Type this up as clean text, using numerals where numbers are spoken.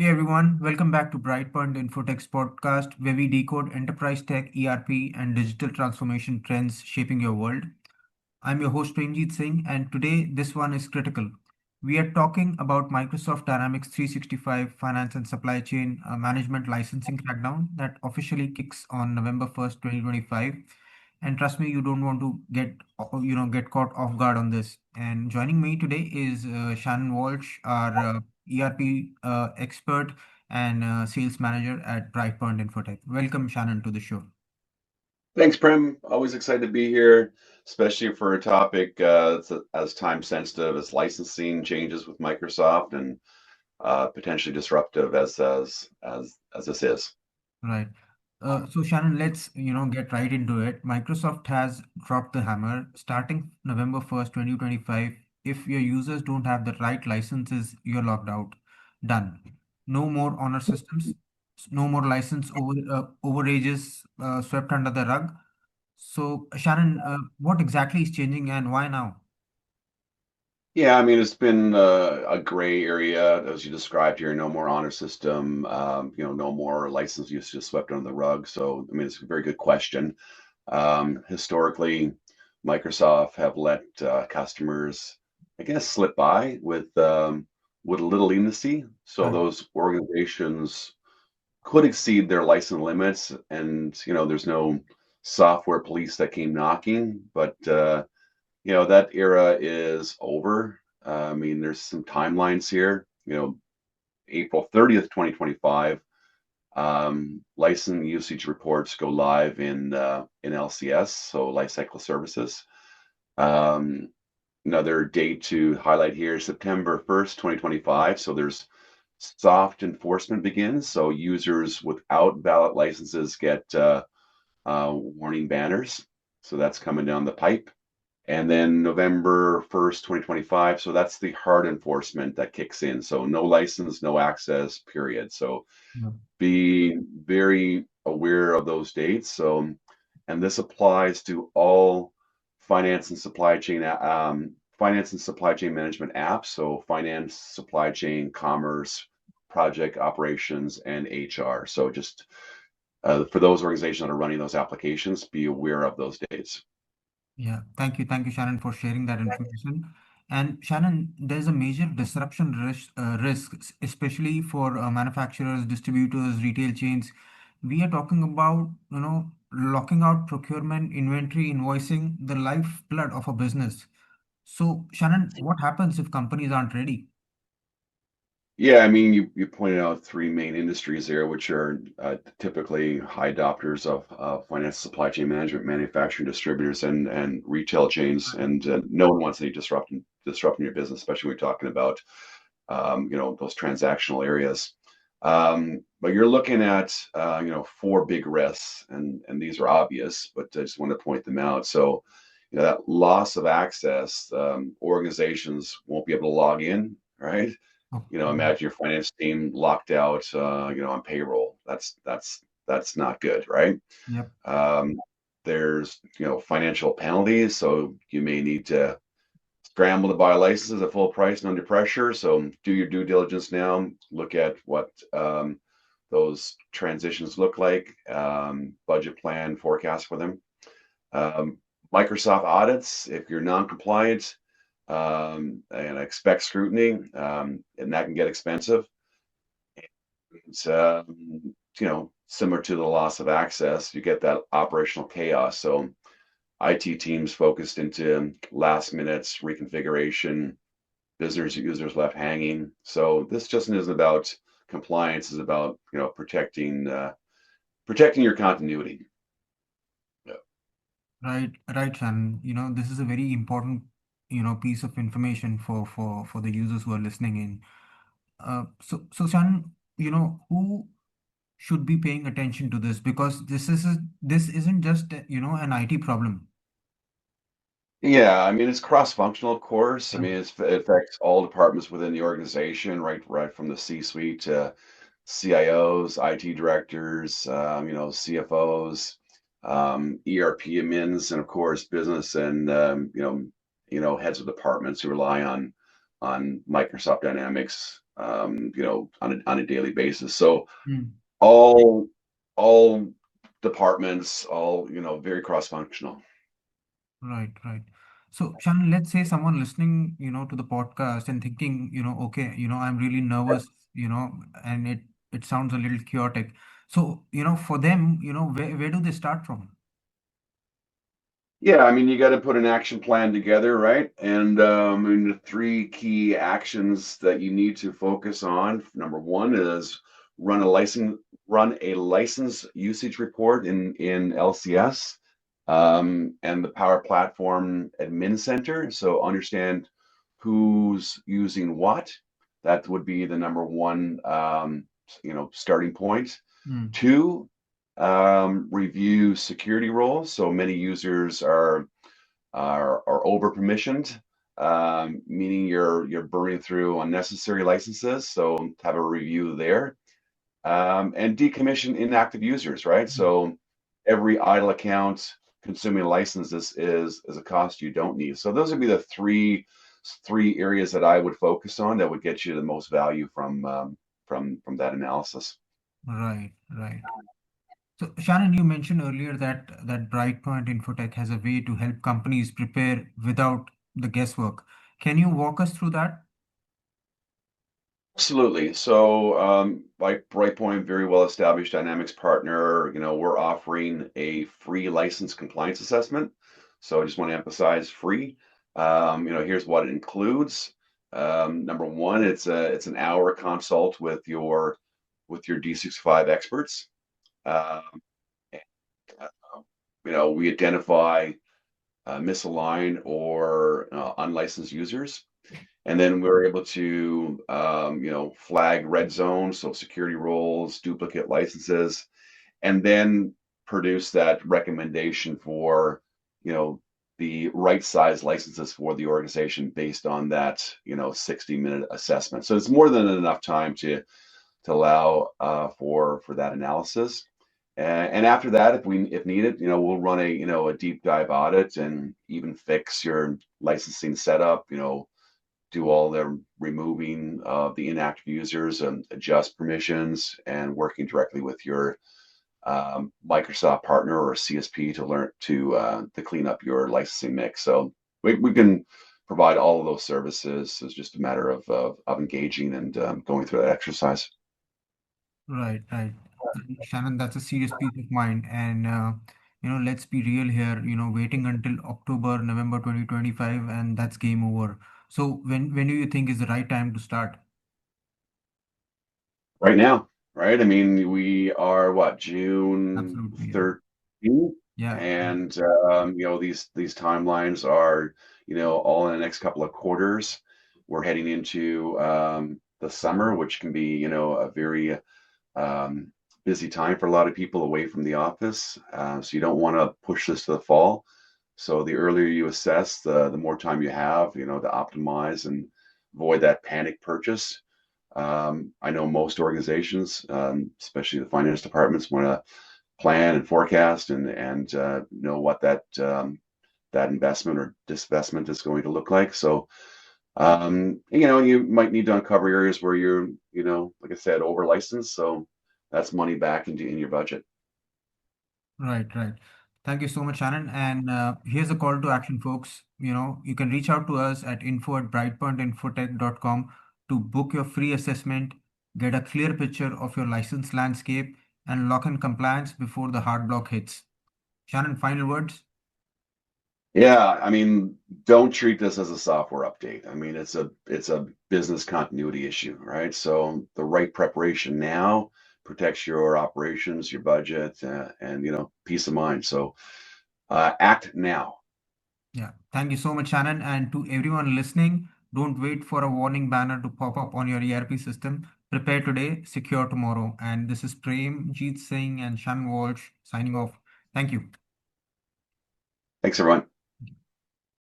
Hey everyone, welcome back to Brightpoint Infotech Podcast, where we decode enterprise tech, ERP, and digital transformation trends shaping your world. I'm your host Premjit Singh, and today this one is critical. We are talking about Microsoft Dynamics 365 Finance and Supply Chain Management licensing crackdown that officially kicks on November 1st, 2025. And trust me, you don't want to get caught off guard on this. And joining me today is Shannon Walsh, our ERP expert and sales manager at Brightpoint Infotech. Welcome, Shannon, to the show. Thanks, Prem. Always excited to be here, especially for a topic that's as time sensitive as licensing changes with Microsoft and potentially disruptive as this is. Right. So Shannon, let's get right into it. Microsoft has dropped the hammer. Starting November 1st, 2025, if your users don't have the right licenses, you're locked out. Done. No more honor systems. No more license overages swept under the rug. So Shannon, what exactly is changing and why now? Yeah, I mean it's been a gray area as you described here. No more honor system. No more license use just swept under the rug. So I mean it's a very good question. Historically, Microsoft have let customers, I guess, slip by with a little leniency. So Right. those organizations could exceed their license limits, and there's no software police that came knocking. But that era is over. I mean, there's some timelines here. April 30th, 2025. License usage reports go live in LCS, so Lifecycle Services. Um, Another date to highlight here is September 1st, 2025. So there's soft enforcement begins. So users without valid licenses get warning banners. So that's coming down the pipe. And then November 1st, 2025. So that's the hard enforcement that kicks in. So no license, no access, period. So Yeah. be very aware of those dates. And this applies to all finance and supply chain, finance and supply chain management apps. So finance, supply chain, commerce, project operations, and HR. So just for those organizations that are running those applications, be aware of those dates. Yeah, thank you, Shannon, for sharing that information. And Shannon, there's a major disruption risk, especially for manufacturers, distributors, retail chains. We are talking about, locking out procurement, inventory, invoicing, the lifeblood of a business. So, Shannon, what happens if companies aren't ready? Yeah, I mean, you pointed out three main industries there, which are typically high adopters of finance, supply chain management, manufacturing, distributors, and retail chains. And no one wants any disrupting your business, especially when we're talking about those transactional areas. But you're looking at four big risks, and these are obvious, but I just want to point them out. So that loss of access, organizations won't be able to log in, right? Oh, Imagine your finance team locked out, on payroll. That's not good, right? yep. Um, there's financial penalties, so you may need to scramble to buy licenses at full price and under pressure. So do your due diligence now. Look at what those transitions look like, budget plan, forecast for them. Um, Microsoft audits, if you're non-compliant, and expect scrutiny, and that can get expensive. It's similar to the loss of access, you get that operational chaos. So IT teams focused into last minutes reconfiguration, visitors users left hanging. So this just isn't about compliance; is about protecting your continuity. Yeah. Right, Shannon. This is a very important, piece of information for the users who are listening in. So Shannon, who should be paying attention to this because this isn't just an IT problem. Yeah, I mean it's cross-functional, of course. I Yeah. mean it affects all departments within the organization, right from the C-suite to CIOs, IT directors, CFOs, ERP admins, and of course business and heads of departments who rely on Microsoft Dynamics on a daily basis. So Mm. all all departments, all very cross-functional. Right, right. So, Shannon, let's say someone listening, to the podcast and thinking, okay, I'm really nervous, and it sounds a little chaotic. So, for them, where do they start from? Yeah, I mean, you got to put an action plan together, right? And I mean, the three key actions that you need to focus on. Number one is run a license run a license usage report in LCS, and the Power Platform Admin Center. So understand who's using what. That would be the number one, starting point. Mm. Two, review security roles. So many users are over permissioned, meaning you're burning through unnecessary licenses. So have a review there, and decommission inactive users. Right. Mm. So every idle account consuming licenses is a cost you don't need. So those would be the three areas that I would focus on that would get you the most value from that analysis. Right, right. So, Shannon, you mentioned earlier that Brightpoint Infotech has a way to help companies prepare without the guesswork. Can you walk us through that? Absolutely. So, like Brightpoint, very well established Dynamics partner, we're offering a free license compliance assessment. So I just want to emphasize free. Here's what it includes. Number one, it's an hour consult with your D365 experts. Um, and, uh, we identify misaligned or unlicensed users. And then we're able to, flag red zones, so security roles, duplicate licenses, and then produce that recommendation for, you know, the right size licenses for the organization based on that, 60-minute assessment. So it's more than enough time to allow for that analysis. And after that, if needed, we'll run a deep dive audit and even fix your licensing setup, do all the removing of the inactive users and adjust permissions and working directly with your Microsoft partner or CSP to learn to clean up your licensing mix. So we can provide all of those services. It's just a matter of engaging and going through that exercise. Right, right. Shannon, that's a serious peace of mind. And, let's be real here, waiting until October, November 2025, and that's game over. So when do you think is the right time to start? Right now, right? I mean, we are what, June Absolutely. Yeah. 13th, Yeah. and these timelines are, all in the next couple of quarters. We're heading into the summer, which can be, a very um, busy time for a lot of people away from the office. So you don't want to push this to the fall. So the earlier you assess, the more time you have, to optimize and avoid that panic purchase. I know most organizations, especially the finance departments, want to plan and forecast and know what that investment or disinvestment is going to look like. So, you might need to uncover areas where you're, like I said, over licensed. So that's money back in your budget. Right, right. Thank you so much, Shannon. And here's a call to action, folks. You can reach out to us at info@brightpointinfotech.com to book your free assessment, get a clear picture of your license landscape, and lock in compliance before the hard block hits. Shannon, final words? Yeah, I mean, don't treat this as a software update. I mean, it's a business continuity issue, right? So the right preparation now protects your operations, your budget, and peace of mind. So act now. Yeah. Thank you so much, Shannon. And to everyone listening, don't wait for a warning banner to pop up on your ERP system. Prepare today, secure tomorrow. And this is Premjit Singh and Shannon Walsh signing off. Thank you. Thanks, everyone.